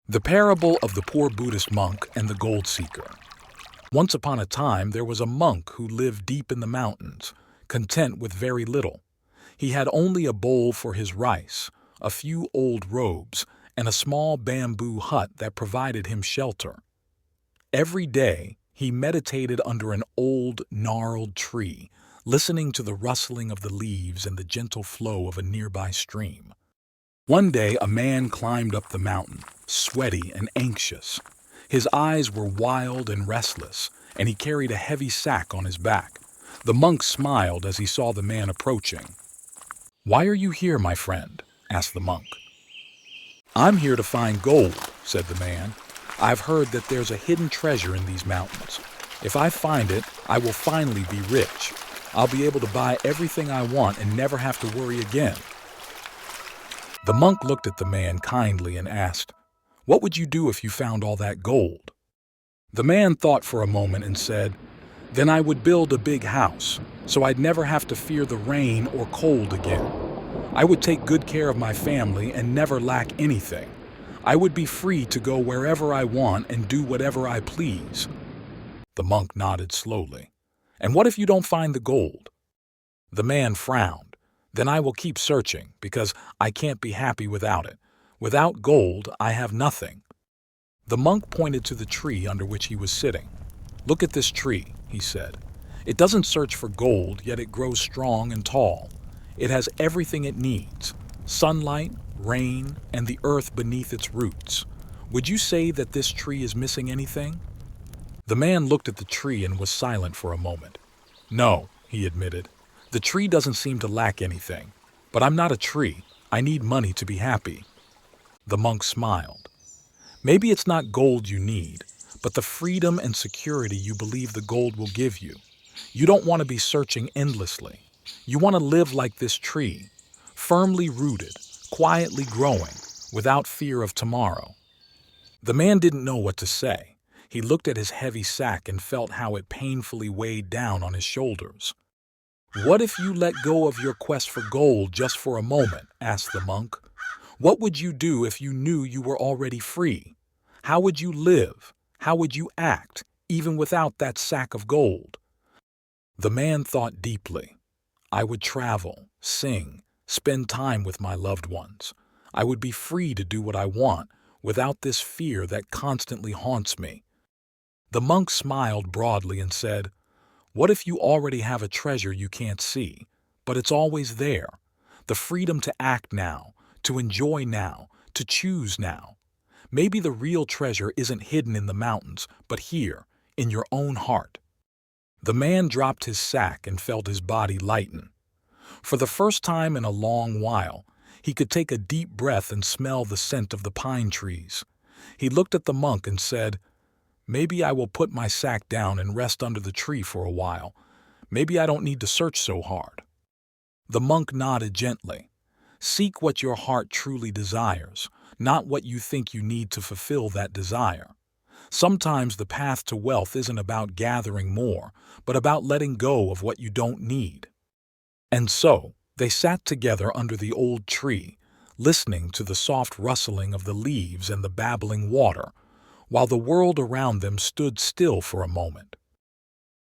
The parable of the poor Buddhist monk and the gold seeker. Once upon a time, there was a monk who lived deep in the mountains, content with very little. He had only a bowl for his rice, a few old robes, and a small bamboo hut that provided him shelter. Every day, he meditated under an old, gnarled tree, listening to the rustling of the leaves and the gentle flow of a nearby stream. One day, a man climbed up the mountain, sweaty and anxious. His eyes were wild and restless, and he carried a heavy sack on his back. The monk smiled as he saw the man approaching. "Why are you here, my friend?" asked the monk. "I'm here to find gold," said the man. "I've heard that there's a hidden treasure in these mountains. If I find it, I will finally be rich. I'll be able to buy everything I want and never have to worry again." The monk looked at the man kindly and asked, "What would you do if you found all that gold?" The man thought for a moment and said, "Then I would build a big house, so I'd never have to fear the rain or cold again. I would take good care of my family and never lack anything. I would be free to go wherever I want and do whatever I please." The monk nodded slowly. "And what if you don't find the gold?" The man frowned. "Then I will keep searching, because I can't be happy without it. Without gold, I have nothing." The monk pointed to the tree under which he was sitting. "Look at this tree," he said. "It doesn't search for gold, yet it grows strong and tall. It has everything it needs: sunlight, rain, and the earth beneath its roots. Would you say that this tree is missing anything?" The man looked at the tree and was silent for a moment. "No," he admitted. "The tree doesn't seem to lack anything. But I'm not a tree. I need money to be happy." The monk smiled. "Maybe it's not gold you need, but the freedom and security you believe the gold will give you. You don't want to be searching endlessly. You want to live like this tree, firmly rooted, quietly growing, without fear of tomorrow." The man didn't know what to say. He looked at his heavy sack and felt how it painfully weighed down on his shoulders. "What if you let go of your quest for gold just for a moment?" asked the monk. "What would you do if you knew you were already free? How would you live? How would you act, even without that sack of gold?" The man thought deeply. "I would travel, sing, spend time with my loved ones. I would be free to do what I want, without this fear that constantly haunts me." The monk smiled broadly and said, "What if you already have a treasure you can't see, but it's always there? The freedom to act now, to enjoy now, to choose now. Maybe the real treasure isn't hidden in the mountains, but here, in your own heart." The man dropped his sack and felt his body lighten. For the first time in a long while, he could take a deep breath and smell the scent of the pine trees. He looked at the monk and said, "Maybe I will put my sack down and rest under the tree for a while. Maybe I don't need to search so hard." The monk nodded gently. "Seek what your heart truly desires, not what you think you need to fulfill that desire. Sometimes the path to wealth isn't about gathering more, but about letting go of what you don't need." And so, they sat together under the old tree, listening to the soft rustling of the leaves and the babbling water, while the world around them stood still for a moment.